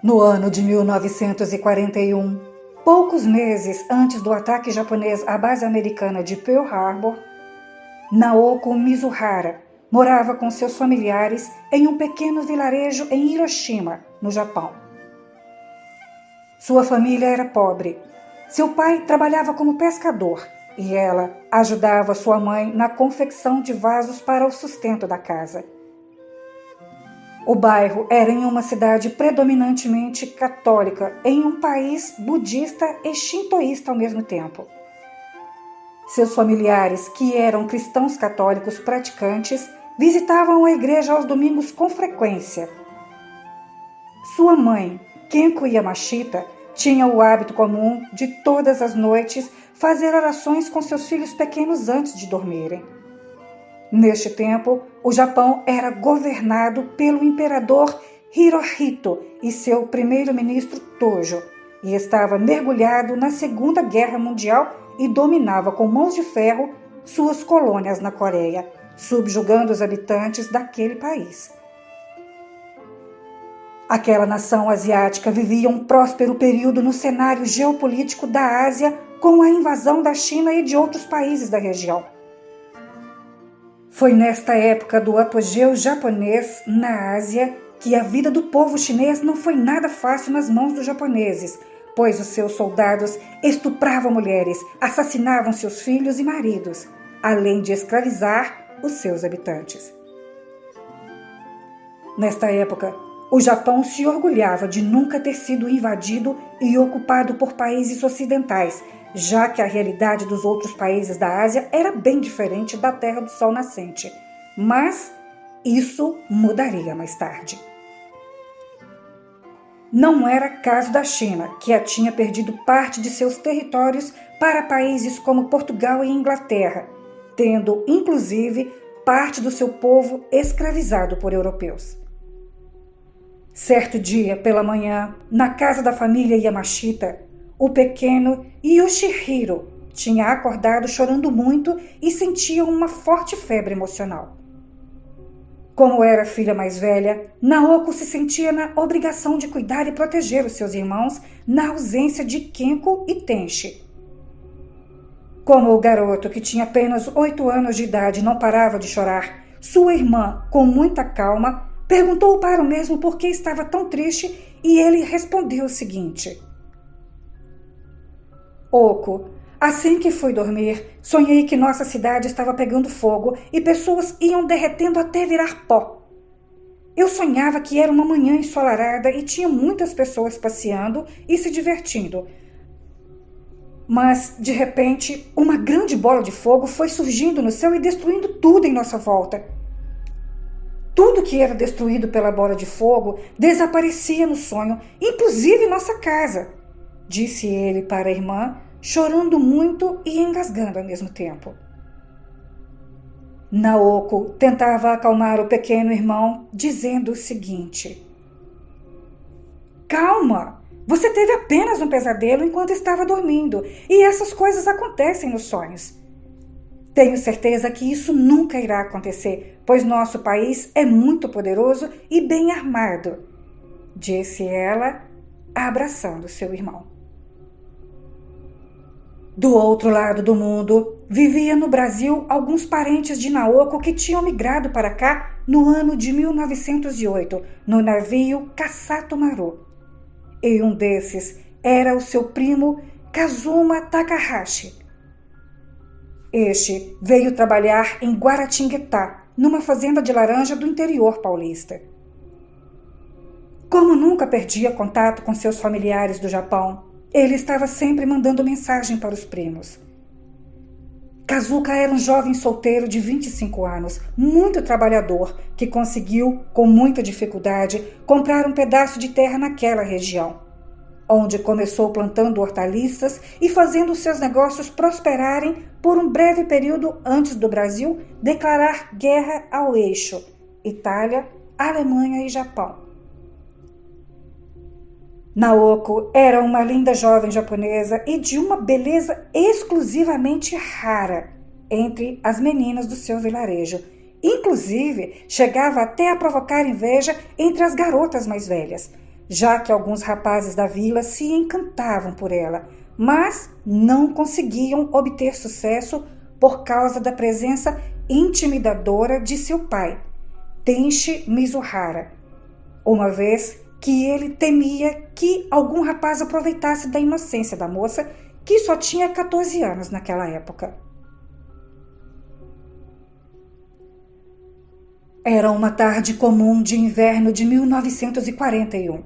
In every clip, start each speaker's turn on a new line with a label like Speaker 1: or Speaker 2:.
Speaker 1: No ano de 1941, poucos meses antes do ataque japonês à base americana de Pearl Harbor, Naoko Mizuhara morava com seus familiares em um pequeno vilarejo em Hiroshima, no Japão. Sua família era pobre. Seu pai trabalhava como pescador e ela ajudava sua mãe na confecção de vasos para o sustento da casa. O bairro era em uma cidade predominantemente católica, em um país budista e shintoísta ao mesmo tempo. Seus familiares, que eram cristãos católicos praticantes, visitavam a igreja aos domingos com frequência. Sua mãe, Kenko Yamashita, tinha o hábito comum de todas as noites fazer orações com seus filhos pequenos antes de dormirem. Neste tempo, o Japão era governado pelo imperador Hirohito e seu primeiro-ministro Tojo, e estava mergulhado na Segunda Guerra Mundial e dominava com mãos de ferro suas colônias na Coreia, subjugando os habitantes daquele país. Aquela nação asiática vivia um próspero período no cenário geopolítico da Ásia, com a invasão da China e de outros países da região. Foi nesta época do apogeu japonês na Ásia que a vida do povo chinês não foi nada fácil nas mãos dos japoneses, pois os seus soldados estupravam mulheres, assassinavam seus filhos e maridos, além de escravizar os seus habitantes. Nesta época, o Japão se orgulhava de nunca ter sido invadido e ocupado por países ocidentais, já que a realidade dos outros países da Ásia era bem diferente da Terra do Sol Nascente. Mas isso mudaria mais tarde. Não era caso da China, que tinha perdido parte de seus territórios para países como Portugal e Inglaterra, tendo, inclusive, parte do seu povo escravizado por europeus. Certo dia, pela manhã, na casa da família Yamashita, o pequeno Yoshihiro tinha acordado chorando muito e sentia uma forte febre emocional. Como era a filha mais velha, Naoko se sentia na obrigação de cuidar e proteger os seus irmãos na ausência de Kenko e Tenshi. Como o garoto, que tinha apenas 8 anos de idade, não parava de chorar, sua irmã, com muita calma, perguntou para o mesmo por que estava tão triste e ele respondeu o seguinte: Oko, assim que fui dormir, sonhei que nossa cidade estava pegando fogo e pessoas iam derretendo até virar pó. Eu sonhava que era uma manhã ensolarada e tinha muitas pessoas passeando e se divertindo. Mas, de repente, uma grande bola de fogo foi surgindo no céu e destruindo tudo em nossa volta. Tudo que era destruído pela bola de fogo desaparecia no sonho, inclusive nossa casa, disse ele para a irmã, chorando muito e engasgando ao mesmo tempo. Naoko tentava acalmar o pequeno irmão, dizendo o seguinte: Calma, você teve apenas um pesadelo enquanto estava dormindo, e essas coisas acontecem nos sonhos. Tenho certeza que isso nunca irá acontecer, pois nosso país é muito poderoso e bem armado, disse ela, abraçando seu irmão. Do outro lado do mundo, vivia no Brasil alguns parentes de Naoko que tinham migrado para cá no ano de 1908, no navio Kasato Maru. E um desses era o seu primo Kazuma Takahashi. Este veio trabalhar em Guaratinguetá, numa fazenda de laranja do interior paulista. Como nunca perdia contato com seus familiares do Japão, ele estava sempre mandando mensagem para os primos. Kazuka era um jovem solteiro de 25 anos, muito trabalhador, que conseguiu, com muita dificuldade, comprar um pedaço de terra naquela região, onde começou plantando hortaliças e fazendo seus negócios prosperarem por um breve período antes do Brasil declarar guerra ao eixo Itália, Alemanha e Japão. Naoko era uma linda jovem japonesa e de uma beleza exclusivamente rara entre as meninas do seu vilarejo. Inclusive, chegava até a provocar inveja entre as garotas mais velhas. já que alguns rapazes da vila se encantavam por ela, mas não conseguiam obter sucesso por causa da presença intimidadora de seu pai, Tenchi Mizuhara, uma vez que ele temia que algum rapaz aproveitasse da inocência da moça, que só tinha 14 anos naquela época. Era uma tarde comum de inverno de 1941.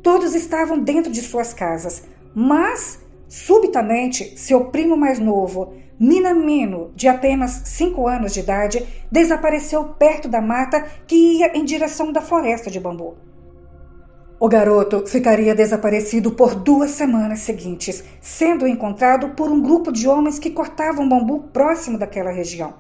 Speaker 1: Todos estavam dentro de suas casas, mas, subitamente, seu primo mais novo, Minamino, de apenas 5 anos de idade, desapareceu perto da mata que ia em direção da floresta de bambu. O garoto ficaria desaparecido por 2 semanas seguintes, sendo encontrado por um grupo de homens que cortavam bambu próximo daquela região.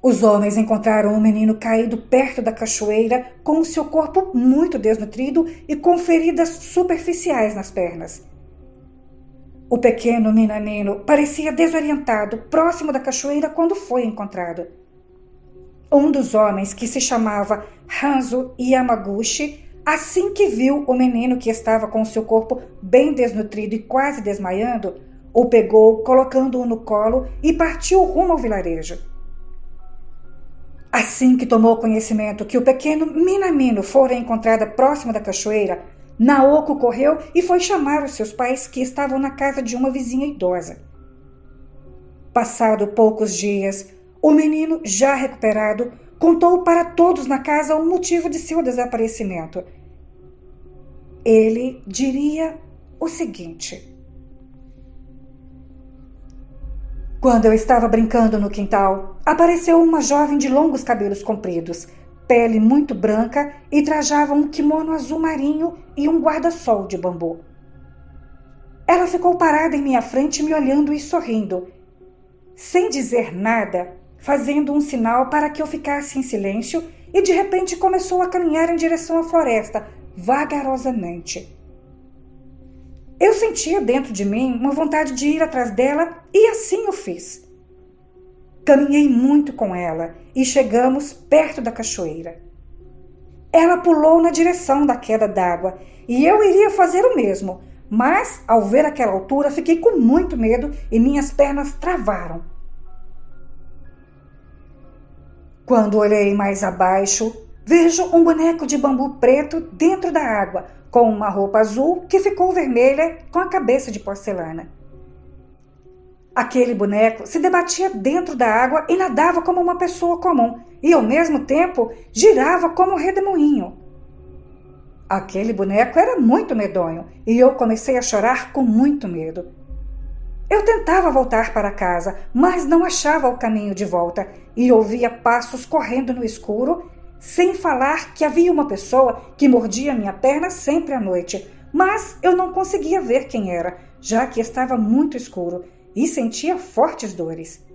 Speaker 1: Os homens encontraram o menino caído perto da cachoeira, com o seu corpo muito desnutrido e com feridas superficiais nas pernas. O pequeno Minamino parecia desorientado próximo da cachoeira quando foi encontrado. Um dos homens, que se chamava Hanzo Yamaguchi, assim que viu o menino que estava com seu corpo bem desnutrido e quase desmaiando, o pegou, colocando-o no colo e partiu rumo ao vilarejo. Assim que tomou conhecimento que o pequeno Minamino fora encontrado próximo da cachoeira, Naoko correu e foi chamar os seus pais, que estavam na casa de uma vizinha idosa. Passado poucos dias, o menino, já recuperado, contou para todos na casa o motivo de seu desaparecimento. Ele diria o seguinte: quando eu estava brincando no quintal, apareceu uma jovem de longos cabelos compridos, pele muito branca e trajava um kimono azul marinho e um guarda-sol de bambu. Ela ficou parada em minha frente, me olhando e sorrindo, sem dizer nada, fazendo um sinal para que eu ficasse em silêncio, e de repente começou a caminhar em direção à floresta, vagarosamente. Eu sentia dentro de mim uma vontade de ir atrás dela e assim o fiz. Caminhei muito com ela e chegamos perto da cachoeira. Ela pulou na direção da queda d'água e eu iria fazer o mesmo, mas ao ver aquela altura fiquei com muito medo e minhas pernas travaram. Quando olhei mais abaixo, vejo um boneco de bambu preto dentro da água, com uma roupa azul que ficou vermelha com a cabeça de porcelana. Aquele boneco se debatia dentro da água e nadava como uma pessoa comum e, ao mesmo tempo, girava como um redemoinho. Aquele boneco era muito medonho e eu comecei a chorar com muito medo. Eu tentava voltar para casa, mas não achava o caminho de volta e ouvia passos correndo no escuro, sem falar que havia uma pessoa que mordia minha perna sempre à noite, mas eu não conseguia ver quem era, já que estava muito escuro, e sentia fortes dores.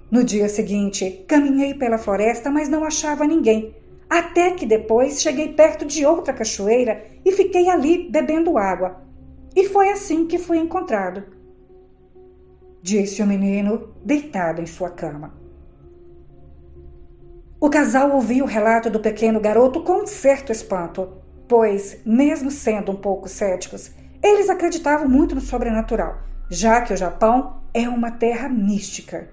Speaker 1: No dia seguinte, caminhei pela floresta, mas não achava ninguém, até que depois cheguei perto de outra cachoeira e fiquei ali bebendo água. E foi assim que fui encontrado, disse o menino, deitado em sua cama. O casal ouviu o relato do pequeno garoto com um certo espanto, pois, mesmo sendo um pouco céticos, eles acreditavam muito no sobrenatural, já que o Japão é uma terra mística.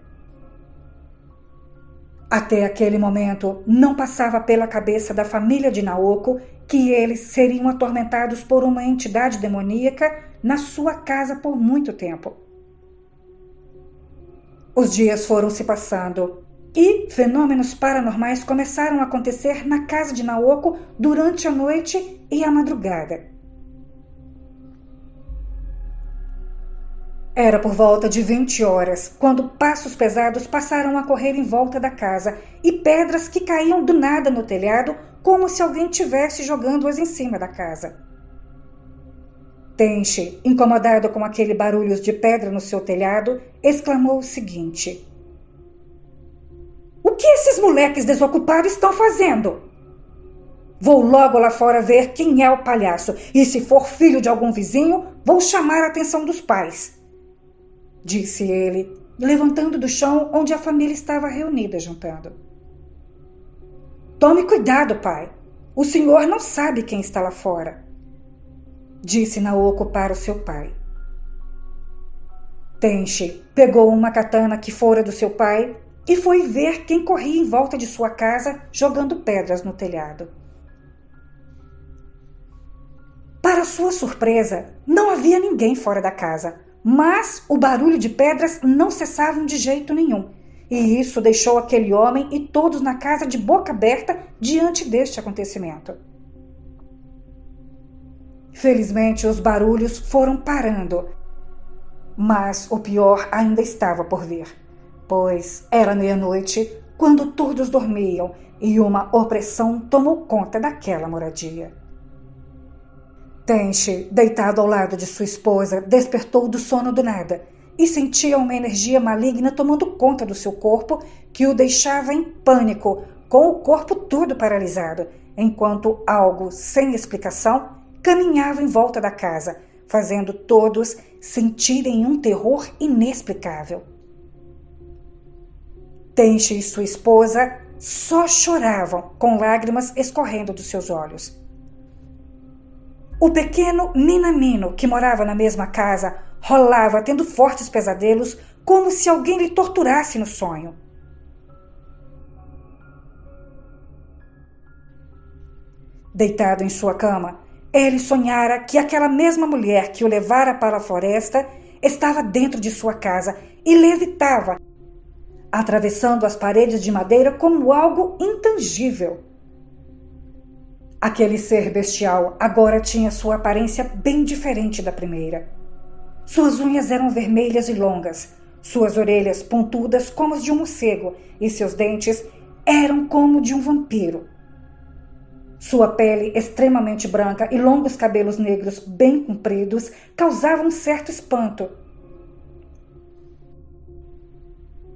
Speaker 1: Até aquele momento, não passava pela cabeça da família de Naoko que eles seriam atormentados por uma entidade demoníaca na sua casa por muito tempo. Os dias foram se passando e fenômenos paranormais começaram a acontecer na casa de Naoko durante a noite e a madrugada. Era por volta de 20 horas, quando passos pesados passaram a correr em volta da casa e pedras que caíam do nada no telhado, como se alguém tivesse jogando-as em cima da casa. Tenchi, incomodado com aquele barulho de pedra no seu telhado, exclamou o seguinte: "O que esses moleques desocupados estão fazendo? Vou logo lá fora ver quem é o palhaço, e se for filho de algum vizinho, vou chamar a atenção dos pais", disse ele, levantando do chão onde a família estava reunida jantando. "Tome cuidado, pai. O senhor não sabe quem está lá fora, disse Naoko para o seu pai. Tenchi pegou uma katana que fora do seu pai e foi ver quem corria em volta de sua casa jogando pedras no telhado. Para sua surpresa, não havia ninguém fora da casa, mas o barulho de pedras não cessava de jeito nenhum, e isso deixou aquele homem e todos na casa de boca aberta diante deste acontecimento. Felizmente, os barulhos foram parando, mas o pior ainda estava por vir, pois era meia-noite quando todos dormiam e uma opressão tomou conta daquela moradia. Tenchi, deitado ao lado de sua esposa, despertou do sono do nada e sentia uma energia maligna tomando conta do seu corpo que o deixava em pânico, com o corpo todo paralisado, enquanto algo sem explicação caminhava em volta da casa, fazendo todos sentirem um terror inexplicável. Tenchi e sua esposa só choravam, com lágrimas escorrendo dos seus olhos. O pequeno Minamino, que morava na mesma casa, rolava tendo fortes pesadelos, como se alguém lhe torturasse no sonho. Deitado em sua cama, ele sonhara que aquela mesma mulher que o levara para a floresta estava dentro de sua casa e levitava, atravessando as paredes de madeira como algo intangível. Aquele ser bestial agora tinha sua aparência bem diferente da primeira. Suas unhas eram vermelhas e longas, suas orelhas pontudas como as de um morcego e seus dentes eram como de um vampiro. Sua pele extremamente branca e longos cabelos negros bem compridos causavam um certo espanto.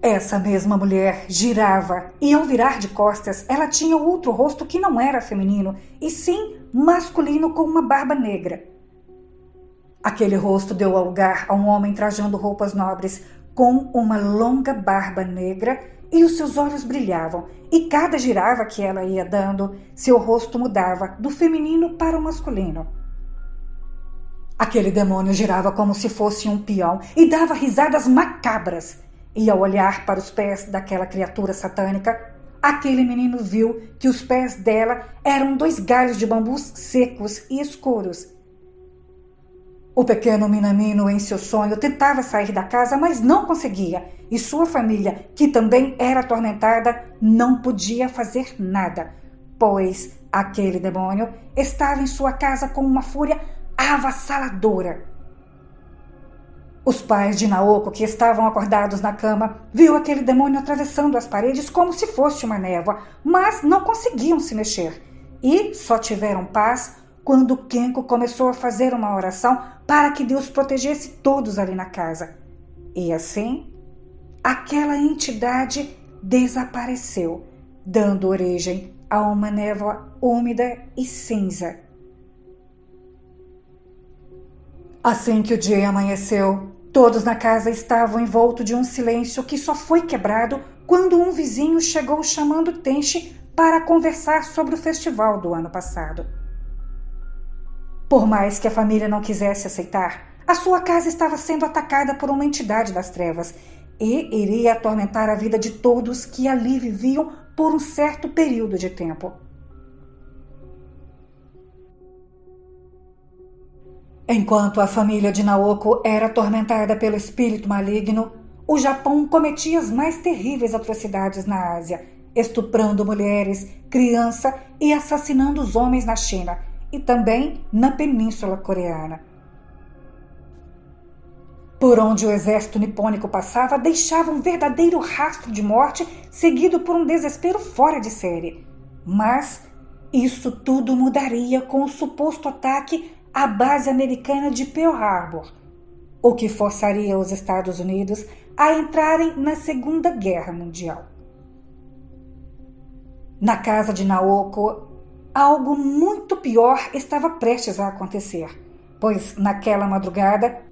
Speaker 1: Essa mesma mulher girava e, ao virar de costas, ela tinha outro rosto que não era feminino, e sim masculino com uma barba negra. Aquele rosto deu lugar a um homem trajando roupas nobres, com uma longa barba negra, e os seus olhos brilhavam, e cada girava que ela ia dando, seu rosto mudava do feminino para o masculino. Aquele demônio girava como se fosse um peão e dava risadas macabras. E ao olhar para os pés daquela criatura satânica, aquele menino viu que os pés dela eram 2 galhos de bambus secos e escuros. O pequeno Minamino, em seu sonho, tentava sair da casa, mas não conseguia, e sua família, que também era atormentada, não podia fazer nada, pois aquele demônio estava em sua casa com uma fúria avassaladora. Os pais de Naoko, que estavam acordados na cama, viu aquele demônio atravessando as paredes como se fosse uma névoa, mas não conseguiam se mexer. E só tiveram paz quando Kenko começou a fazer uma oração para que Deus protegesse todos ali na casa. E assim, aquela entidade desapareceu, dando origem a uma névoa úmida e cinza. Assim que o dia amanheceu, todos na casa estavam envoltos de um silêncio que só foi quebrado quando um vizinho chegou chamando Tenchi para conversar sobre o festival do ano passado. Por mais que a família não quisesse aceitar, a sua casa estava sendo atacada por uma entidade das trevas e iria atormentar a vida de todos que ali viviam por um certo período de tempo. Enquanto a família de Naoko era atormentada pelo espírito maligno, o Japão cometia as mais terríveis atrocidades na Ásia, estuprando mulheres, crianças e assassinando os homens na China e também na Península Coreana. Por onde o exército nipônico passava, deixava um verdadeiro rastro de morte, seguido por um desespero fora de série. Mas isso tudo mudaria com o suposto ataque à base americana de Pearl Harbor, o que forçaria os Estados Unidos a entrarem na Segunda Guerra Mundial. Na casa de Naoko, algo muito pior estava prestes a acontecer, pois naquela madrugada,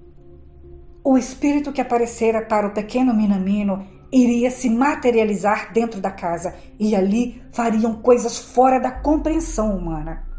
Speaker 1: o espírito que aparecera para o pequeno Minamino iria se materializar dentro da casa e ali fariam coisas fora da compreensão humana.